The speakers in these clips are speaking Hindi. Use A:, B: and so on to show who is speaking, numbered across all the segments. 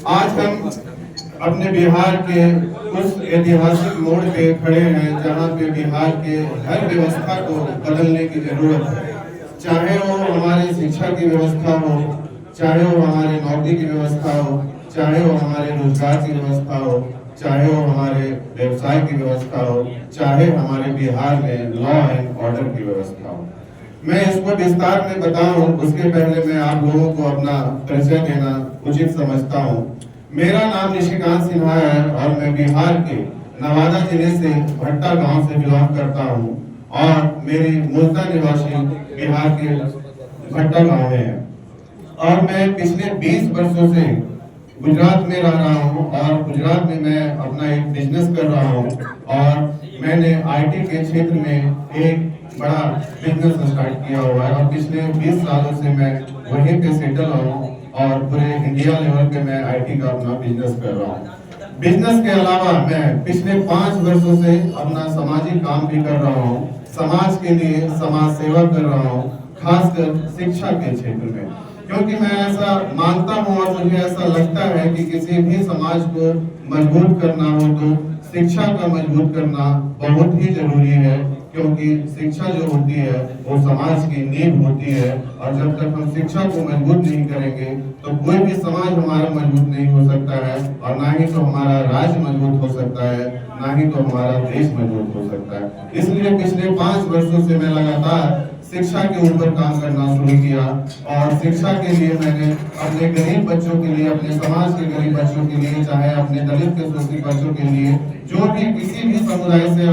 A: आज हम अपने बिहार के उस ऐतिहासिक मोड़ पे खड़े हैं जहाँ पे बिहार के हर व्यवस्था को बदलने की जरूरत है। चाहे वो हमारे शिक्षा की व्यवस्था हो, चाहे वो हमारे नौकरी की व्यवस्था हो, चाहे वो हमारे रोजगार की व्यवस्था हो, चाहे वो हमारे व्यवसाय की व्यवस्था हो, चाहे हमारे बिहार में लॉ एंड ऑर्डर की व्यवस्था हो। मैं इसको विस्तार में बताऊं उसके पहले मैं आप लोगों को अपना परिचय देना उचित समझता हूं। मेरा नाम निशिकांत सिन्हा है और मैं बिहार के नवादा जिले से भट्टा गांव से बिलोंग करता हूं और मेरी मूलतः निवासी बिहार के भट्टा गांव में है और मैं पिछले 20 वर्षों से गुजरात में रह रहा हूं और गुजरात में मैं अपना एक बिजनेस कर रहा हूं और मैंने आईटी के क्षेत्र में एक बड़ा बिजनेस स्टार्ट किया हुआ है और पिछले 20 सालों से मैं वहीं पे सेटल हूं और पूरे इंडिया लेवल पे मैं आईटी का अपना बिजनेस कर रहा हूँ। बिजनेस के अलावा मैं पिछले 5 वर्षों से अपना सामाजिक काम भी कर रहा हूँ। समाज के लिए समाज सेवा कर रहा हूँ, खासकर शिक्षा के क्षेत्र में, क्योंकि मैं ऐसा मानता हूँ और मुझे ऐसा लगता है कि किसी भी समाज को मजबूत करना हो तो शिक्षा का मजबूत करना बहुत ही जरूरी है, क्योंकि शिक्षा जो होती है वो समाज की नींव होती है और जब तक हम शिक्षा को मजबूत नहीं करेंगे तो कोई भी समाज हमारा मजबूत नहीं हो सकता है और ना ही तो हमारा राज्य मजबूत हो सकता है, ना ही तो हमारा देश मजबूत हो सकता है। इसलिए पिछले 5 वर्षों से मैं लगातार शिक्षा के ऊपर काम करना शुरू किया और शिक्षा के लिए मैंने अपने गरीब बच्चों के लिए, अपने समाज के गरीब बच्चों के लिए, चाहे अपने दलित के शोषित बच्चों के लिए, जो भी किसी भी समुदाय से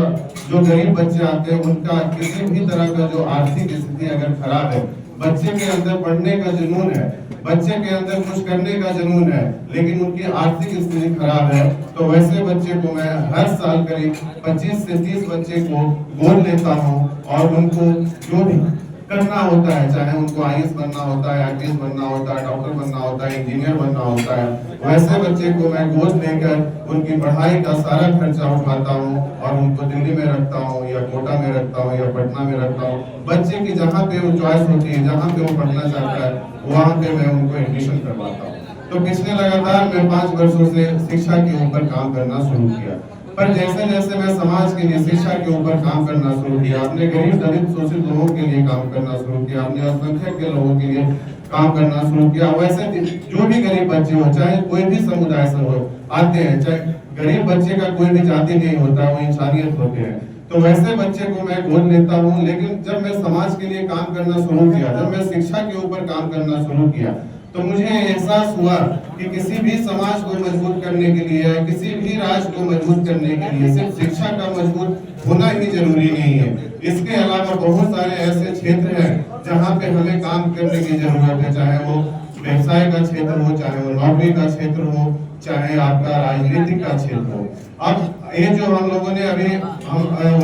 A: जो गरीब बच्चे आते हैं उनका किसी भी तरह का जो आर्थिक स्थिति अगर खराब है, बच्चे के अंदर पढ़ने का जुनून है, बच्चे के अंदर कुछ करने का जुनून है लेकिन उनकी आर्थिक स्थिति खराब है, तो वैसे बच्चे को मैं हर साल करीब 25 से 30 बच्चे को गोद लेता हूँ और उनको जो भी करना होता है, चाहे उनको आईएएस बनना होता है, आईपीएस बनना होता है, डॉक्टर बनना होता है, इंजीनियर बनना होता है, वैसे बच्चे को मैं गोद लेकर उनकी पढ़ाई का सारा खर्चा उठाता हूँ और उनको दिल्ली में रखता हूँ या कोटा में रखता हूँ या पटना में रखता हूँ। बच्चे की जहाँ पे वो चॉइस होती है, जहाँ पे वो पढ़ना चाहता है वहाँ पे मैं उनको एडमिशन करवाता हूँ। तो पिछले लगातार मैं 5 वर्षों से शिक्षा के ऊपर काम करना शुरू किया, पर जैसे जैसे मैं समाज के लिए शिक्षा के ऊपर काम करना शुरू किया, अपने गरीब दलित शोषित लोगों के लिए काम करना शुरू किया, अपने अल्पसंख्यक के लोगों के लिए काम करना शुरू किया, वैसे जो भी गरीब बच्चे हो, चाहे कोई भी समुदाय से हो, आते हैं, चाहे गरीब बच्चे का कोई भी जाति नहीं होता, वो इंसानियत होते हैं, तो वैसे बच्चे को मैं गोद लेता हूँ। लेकिन जब मैं समाज के लिए काम करना शुरू किया, जब मैं शिक्षा के ऊपर काम करना शुरू किया, तो मुझे एहसास हुआ कि किसी भी समाज को मजबूत करने के लिए, किसी भी राज्य को मजबूत करने के लिए सिर्फ शिक्षा का मजबूत होना ही जरूरी नहीं है। इसके अलावा बहुत सारे ऐसे क्षेत्र हैं जहाँ पे हमें काम करने की जरूरत है, चाहे वो व्यवसाय का क्षेत्र हो, चाहे वो नौकरी का क्षेत्र हो, चाहे आपका राजनीतिक का क्षेत्र हो। अब ये जो हम लोगों ने अभी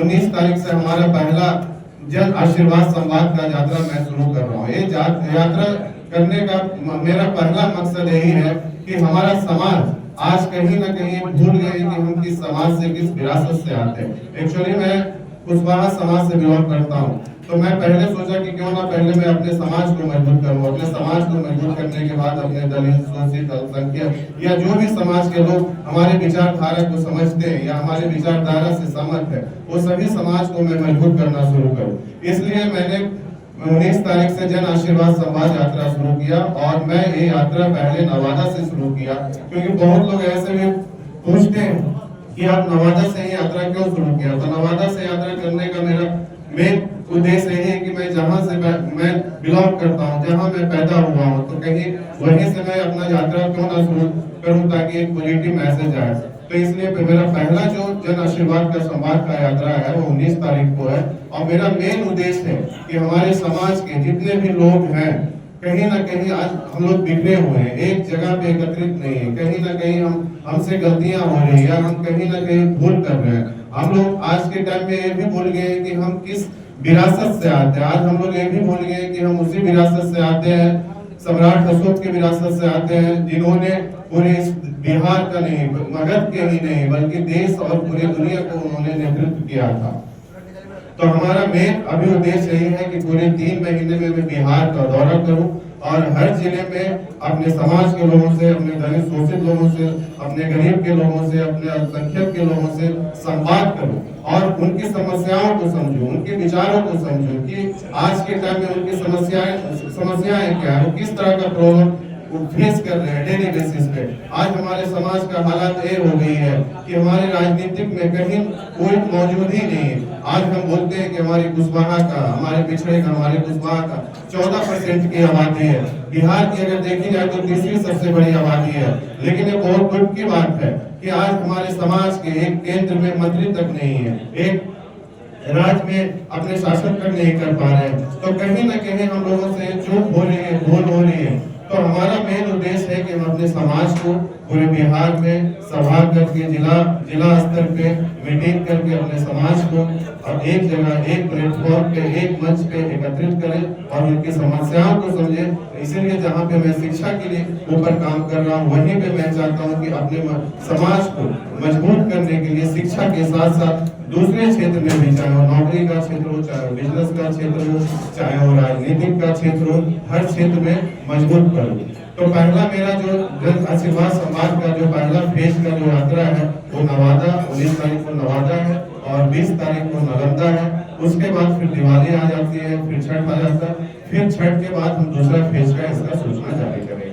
A: 19 तारीख से हमारा पहला जन आशीर्वाद संवाद का यात्रा मैं शुरू कर रहा हूँ। ये यात्रा करने का मेरा पहला मकसद यही है कि हमारा समाज आज कहीं ना कहीं भूल गए कि हम किस समाज से, किस विरासत से आते हैं। एक्चुअली मैं कुशवाहा समाज से बिलोंग करता हूँ, तो मैं पहले सोचा कि क्यों ना पहले मैं अपने समाज को मजबूत करूँ। अपने समाज को मजबूत करने के बाद अपने दलित, शोषित, अल्पसंख्यक या जो भी समाज के लोग हमारे विचारधारा को समझते हैं या हमारे विचारधारा से सहमत है, वो सभी समाज को मैं मजबूत करना शुरू करूँ। इसलिए मैंने 19 तारीख से जन आशीर्वाद संवाद यात्रा शुरू किया और मैं ये यात्रा पहले नवादा से शुरू किया, क्योंकि बहुत लोग ऐसे भी पूछते हैं कि आप नवादा से ही यात्रा क्यों शुरू किया। तो नवादा से यात्रा करने का मेरा मेन उद्देश्य यही है कि मैं जहाँ से मैं बिलोंग करता हूँ, जहाँ मैं पैदा हुआ हूँ, तो कहीं वहीं से मैं अपना यात्रा क्यों ना शुरू करूँ ताकि एक पॉजिटिव मैसेज आए। तो इसलिए मेरा पहला जो जन आशीर्वाद का संवाद का यात्रा है वो 19 तारीख को है और मेरा मेन उद्देश्य है कि हमारे समाज के जितने भी लोग हैं, कहीं ना कहीं आज हम लोग बिखरे हुए हैं, एक जगह पे एकत्रित नहीं है, कहीं ना कहीं हमसे गलतियां हो रही है या हम कहीं ना कहीं भूल कर रहे हैं। हम लोग आज के टाइम में ये भी भूल गए कि हम किस विरासत से आते हैं। आज हम लोग ये भी भूल गए कि हम उसी विरासत से आते हैं, सम्राट अशोक की विरासत से आते हैं, जिन्होंने पूरे बिहार का नहीं, मगध के ही नहीं बल्कि देश और पूरी दुनिया को उन्होंने नेतृत्व किया था। तो हमारा मेन अभी उद्देश्य यही है कि पूरे 3 महीने में मैं बिहार का दौरा करूं और हर जिले में अपने समाज के लोगों से, अपने दलित शोषित लोगों से, अपने गरीब के लोगों से, अपने अल्पसंख्यक के लोगों से संवाद करूं और उनकी समस्याओं को समझूं, उनके विचारों को समझूं कि आज के टाइम में उनकी समस्याएं क्या है, वो किस तरह का प्रॉब्लम वो फेस कर रहे हैं डेली बेसिस पे। आज हमारे समाज का हालात ये हो गई है कि हमारे राजनीतिक में कहीं कोई मौजूद ही नहीं है। आज हम बोलते हैं कि हमारी कुशवाहा का, हमारे पिछड़े का, हमारे कुशवाहा का 14% की आबादी है। बिहार की अगर देखी जाए तो तीसरी सबसे बड़ी आबादी है। लेकिन ये बहुत दुख की बात है कि आज हमारे समाज के एक केंद्र में मंत्री तक नहीं है, एक राज्य में अपने शासन तक नहीं कर पा रहे हैं। तो कहीं ना कहीं हम लोगों से चूक हो रही है, भूल हो रही है। तो हमारा मेन उद्देश्य है कि हम अपने समाज को पूरे बिहार में सभा करके जिला स्तर पे मीटिंग करके अपने समाज को और एक जगह, एक प्लेटफॉर्म पे, एक मंच पे एकत्रित करें और उनकी समस्याओं को समझें। इसीलिए जहाँ पे मैं शिक्षा के लिए ऊपर काम कर रहा हूँ, वहीं पे मैं चाहता हूँ कि अपने समाज को मजबूत करने के लिए शिक्षा के साथ साथ दूसरे क्षेत्र में भी, चाहे वो नौकरी का क्षेत्र हो, चाहे वो बिजनेस का क्षेत्र हो, चाहे वो राजनीतिक का क्षेत्र हो, हर क्षेत्र में मजबूत करूं। तो पहला मेरा जो जन आशीर्वाद संवाद का जो पहला फेज का जो यात्रा है वो नवादा, 19 तारीख को नवादा है और 20 तारीख को नालंदा है। उसके बाद फिर दिवाली आ जाती है, फिर छठ आ जाता है, फिर छठ के बाद हम दूसरा फेज का इसका सूचना जारी करेंगे।